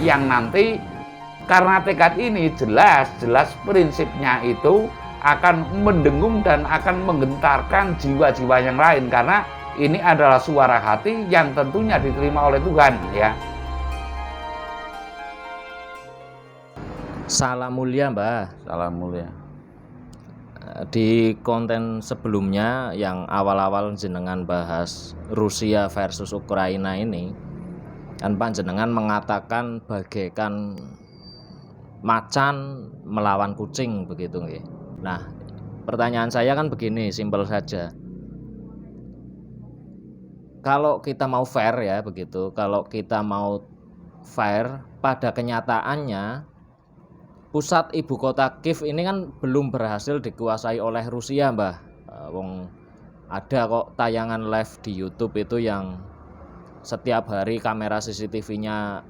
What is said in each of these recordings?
yang nanti karena tekad ini jelas prinsipnya itu akan mendengung dan akan menggentarkan jiwa-jiwa yang lain, karena ini adalah suara hati yang tentunya diterima oleh Tuhan, ya. Salam mulia, Mbah. Salam mulia. Di konten sebelumnya yang awal-awal jenengan bahas Rusia versus Ukraina ini, kan panjenengan mengatakan bagaikan macan melawan kucing begitu nggih. Nah, pertanyaan saya kan begini, simpel saja. Kalau kita mau fair ya begitu, kalau kita mau fair, pada kenyataannya pusat ibu kota Kiev ini kan belum berhasil dikuasai oleh Rusia, Mbah. Wong ada kok tayangan live di YouTube itu yang setiap hari kamera CCTV-nya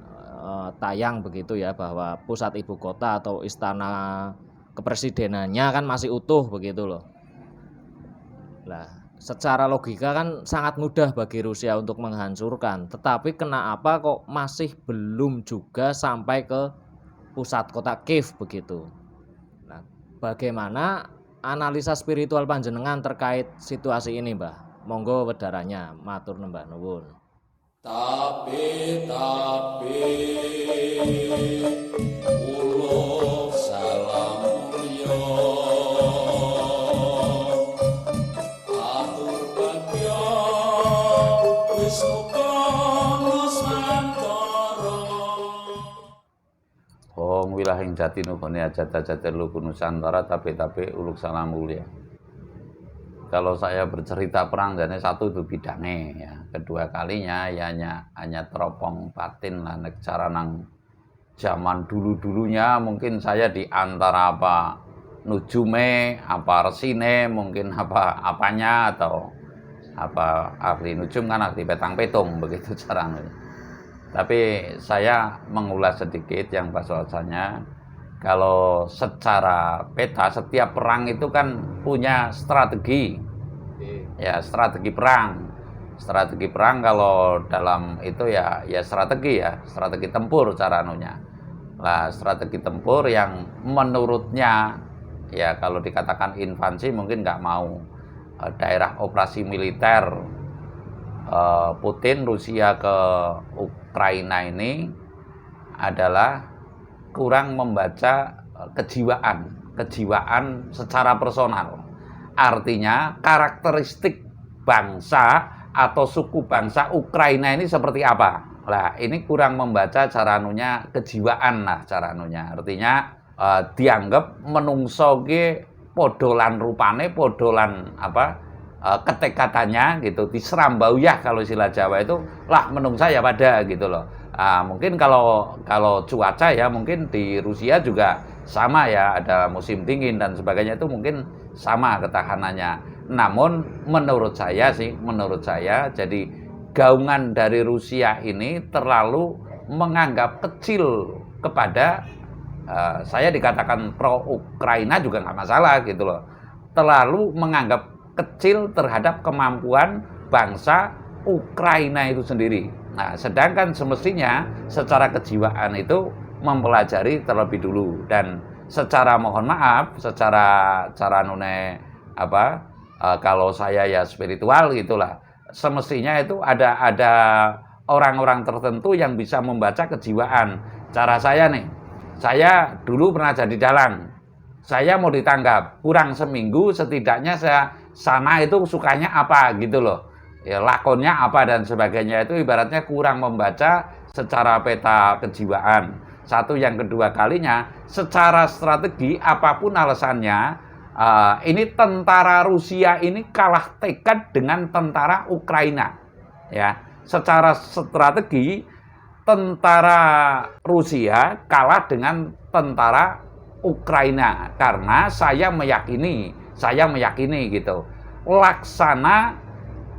tayang begitu ya, bahwa pusat ibu kota atau istana kepresidenannya kan masih utuh begitu loh. Nah, secara logika kan sangat mudah bagi Rusia untuk menghancurkan, tetapi kenapa kok masih belum juga sampai ke pusat kota Kiev begitu. Nah, bagaimana analisa spiritual panjenengan terkait situasi ini, Mbah? Monggo wedaranya, matur nembah nuwun. Tapi uluk salam mulya atur bagya wis kono santara. Wong wilahing jati nugone ajat-ajat lugu Nusantara tapi uluk salam mulia. Kalau saya bercerita perang jadi satu itu bidangnya ya. Kedua kalinya ya hanya teropong batin lah, cara nang zaman dulunya mungkin saya di antara apa nujume, apa resine, mungkin apanya atau apa ahli nujum kan ahli petang-petung begitu caranya. Tapi saya mengulas sedikit yang bahasanya, kalau secara peta setiap perang itu kan punya strategi. Ya, strategi perang. Strategi perang kalau dalam itu ya strategi tempur cara anunya. Lah, strategi tempur yang menurutnya ya kalau dikatakan invasi mungkin nggak mau daerah operasi militer Putin Rusia ke Ukraina ini adalah kurang membaca kejiwaan secara personal. Artinya karakteristik bangsa atau suku bangsa Ukraina ini seperti apa. Nah, ini kurang membaca cara anunya kejiwaan lah cara anunya. Artinya dianggap menungso ge podolan rupane, podolan ketekatannya gitu, diserambauyah kalau istilah Jawa itu lah menungsa ya pada gitu loh. Mungkin kalau cuaca ya mungkin di Rusia juga sama ya, ada musim dingin dan sebagainya, itu mungkin sama ketahanannya. Namun menurut saya jadi gaungan dari Rusia ini terlalu menganggap kecil kepada saya dikatakan pro Ukraina juga nggak masalah gitu loh. Terlalu menganggap kecil terhadap kemampuan bangsa Ukraina itu sendiri. Nah, sedangkan semestinya secara kejiwaan itu mempelajari terlebih dulu, dan secara mohon maaf, secara kalau saya ya spiritual gitulah, semestinya itu ada orang-orang tertentu yang bisa membaca kejiwaan. Cara saya nih, saya dulu pernah jadi dalang, saya mau ditangkap, kurang seminggu setidaknya saya sana itu sukanya apa gitu loh, ya lakonnya apa dan sebagainya, itu ibaratnya kurang membaca secara peta kejiwaan. Satu, yang kedua kalinya secara strategi apapun alasannya, ini tentara Rusia ini kalah tekad dengan tentara Ukraina ya. Secara strategi tentara Rusia kalah dengan tentara Ukraina, karena saya meyakini gitu, laksana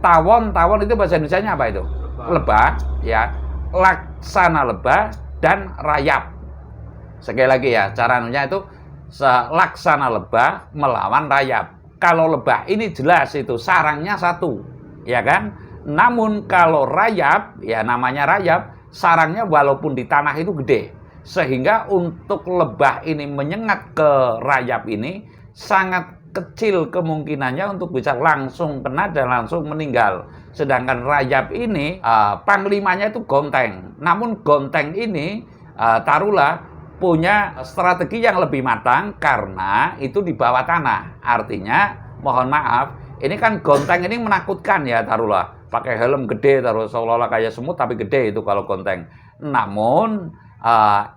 tawon itu bahasa Indonesianya apa itu? Lebah ya, laksana lebah dan rayap. Sekali lagi ya, cara anunya itu laksana lebah melawan rayap. Kalau lebah ini jelas itu sarangnya satu, ya kan? Namun kalau rayap, ya namanya rayap, sarangnya walaupun di tanah itu gede. Sehingga untuk lebah ini menyengat ke rayap ini sangat kecil kemungkinannya untuk bisa langsung kena dan langsung meninggal. Sedangkan rayap ini panglimanya itu gonteng. Namun gonteng ini taruhlah punya strategi yang lebih matang karena itu di bawah tanah. Artinya mohon maaf, ini kan gonteng ini menakutkan ya, taruhlah pakai helm gede, taruh seolah-olah kayak semut tapi gede itu kalau gonteng. Namun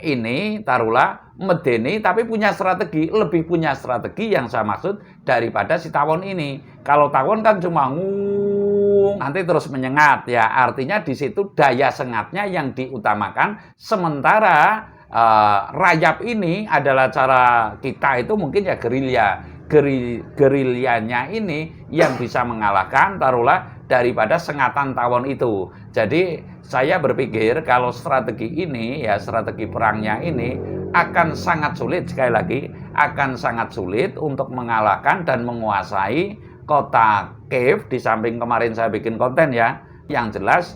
ini taruhlah medeni tapi punya strategi, lebih punya strategi yang saya maksud daripada si tawon ini. Kalau tawon kan cuma ngung, nanti terus menyengat ya, artinya di situ daya sengatnya yang diutamakan. Sementara rayap ini adalah cara kita itu mungkin ya gerilya. Gerilyanya ini yang bisa mengalahkan taruhlah daripada sengatan tawon itu. Jadi saya berpikir kalau strategi ini ya, strategi perangnya ini akan sangat sulit, sekali lagi akan sangat sulit untuk mengalahkan dan menguasai kota Kiev. Di samping kemarin saya bikin konten ya, yang jelas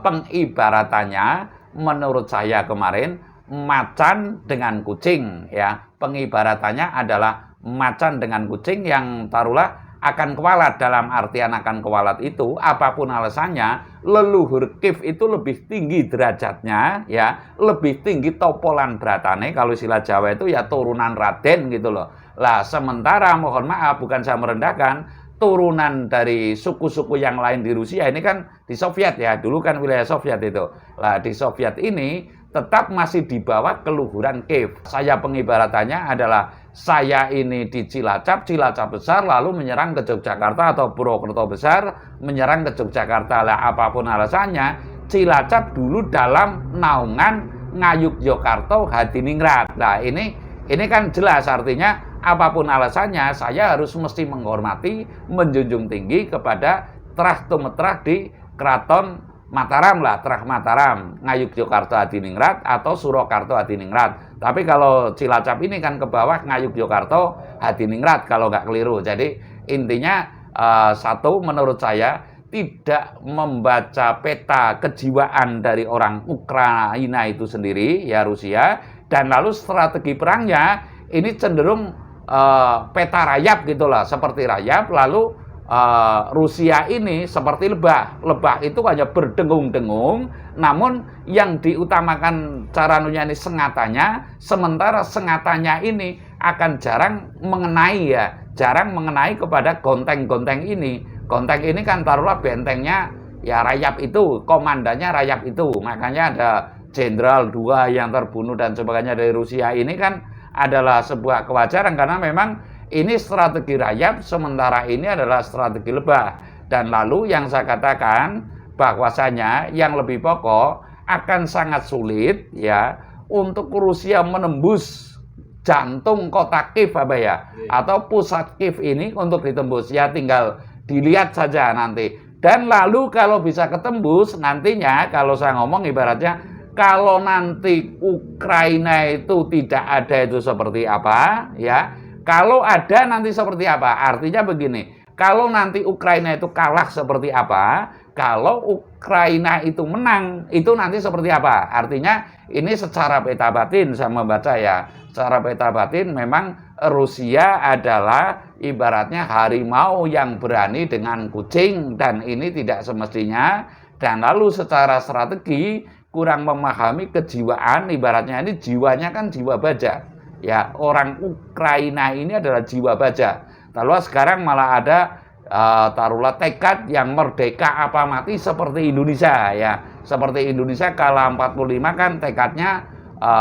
pengibaratannya menurut saya kemarin macan dengan kucing ya. Pengibaratannya adalah macan dengan kucing yang taruhlah akan kualat. Dalam artian akan kualat itu apapun alasannya, leluhur Kiev itu lebih tinggi derajatnya ya, lebih tinggi topolan beratane, kalau istilah Jawa itu ya turunan Raden gitu loh. Lah sementara mohon maaf, bukan saya merendahkan, turunan dari suku-suku yang lain di Rusia ini kan di Soviet ya, dulu kan wilayah Soviet itu. Lah di Soviet ini tetap masih di bawah keluhuran Kiev. Saya pengibaratannya adalah saya ini di Cilacap besar lalu menyerang ke Yogyakarta, atau Purwokerto besar menyerang ke Yogyakarta. Lah apapun alasannya, Cilacap dulu dalam naungan Ngayogyakarta Hadiningrat. Nah ini kan jelas artinya apapun alasannya saya harus mesti menghormati, menjunjung tinggi kepada Trah Tumetrah di Keraton Mataram lah, Trah Mataram, Ngayogyakarta Hadiningrat atau Surakarta Hadiningrat. Tapi kalau Cilacap ini kan ke bawah Ngayogyakarta Hadiningrat kalau nggak keliru. Jadi intinya satu, menurut saya tidak membaca peta kejiwaan dari orang Ukraina itu sendiri ya, Rusia, dan lalu strategi perangnya ini cenderung peta rayap gitulah, seperti rayap. Lalu Rusia ini seperti lebah. Lebah itu hanya berdengung-dengung, namun yang diutamakan cara ini sengatannya, sementara sengatannya ini akan jarang mengenai ya, jarang mengenai kepada gonteng-gonteng ini. Gonteng ini kan taruhlah bentengnya ya rayap itu, komandannya rayap itu. Makanya ada jenderal 2 yang terbunuh dan sebagainya dari Rusia. Ini kan adalah sebuah kewajaran karena memang ini strategi rayap, sementara ini adalah strategi lebah. Dan lalu yang saya katakan bahwasanya yang lebih pokok akan sangat sulit ya untuk Rusia menembus jantung kota Kiev apa ya, atau pusat Kiev ini untuk ditembus ya, tinggal dilihat saja nanti. Dan lalu kalau bisa ketembus nantinya, kalau saya ngomong ibaratnya kalau nanti Ukraina itu tidak ada itu seperti apa ya. Kalau ada nanti seperti apa? Artinya begini, kalau nanti Ukraina itu kalah seperti apa? Kalau Ukraina itu menang, itu nanti seperti apa? Artinya ini secara peta batin saya membaca ya. Secara peta batin memang Rusia adalah ibaratnya harimau yang berani dengan kucing, dan ini tidak semestinya. Dan lalu secara strategi kurang memahami kejiwaan, ibaratnya ini jiwanya kan jiwa baja. Ya, orang Ukraina ini adalah jiwa baja. Lalu sekarang malah ada taruhlah tekad yang merdeka apa mati seperti Indonesia ya. Seperti Indonesia kala 45 kan tekadnya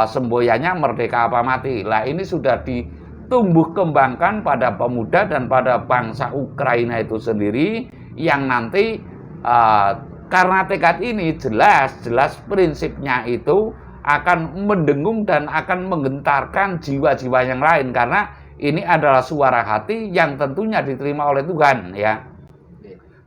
semboyannya merdeka apa mati. Lah ini sudah ditumbuh kembangkan pada pemuda dan pada bangsa Ukraina itu sendiri, yang nanti karena tekad ini jelas prinsipnya itu akan mendengung dan akan menggentarkan jiwa-jiwa yang lain, karena ini adalah suara hati yang tentunya diterima oleh Tuhan ya.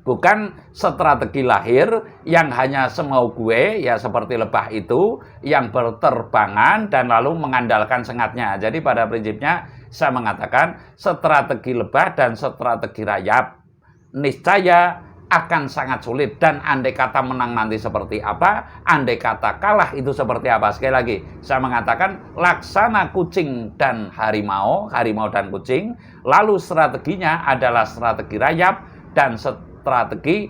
Bukan strategi lahir yang hanya semau gue ya, seperti lebah itu yang berterbangan dan lalu mengandalkan sengatnya. Jadi pada prinsipnya saya mengatakan strategi lebah dan strategi rayap niscaya akan sangat sulit. Dan andai kata menang nanti seperti apa, andai kata kalah itu seperti apa. Sekali lagi, saya mengatakan laksana kucing dan harimau, harimau dan kucing, lalu strateginya adalah strategi rayap dan strategi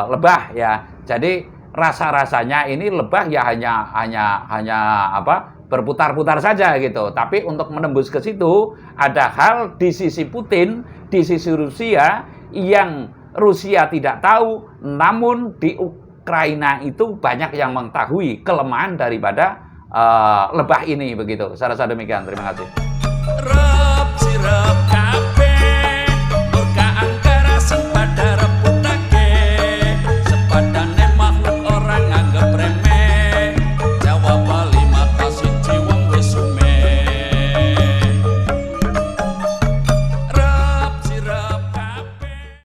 lebah ya. Jadi rasa-rasanya ini lebah ya hanya berputar-putar saja gitu. Tapi untuk menembus ke situ ada hal di sisi Putin, di sisi Rusia yang Rusia tidak tahu, namun di Ukraina itu banyak yang mengetahui kelemahan daripada lebah ini begitu. Saya rasa demikian. Terima kasih. Rep sirep kabeh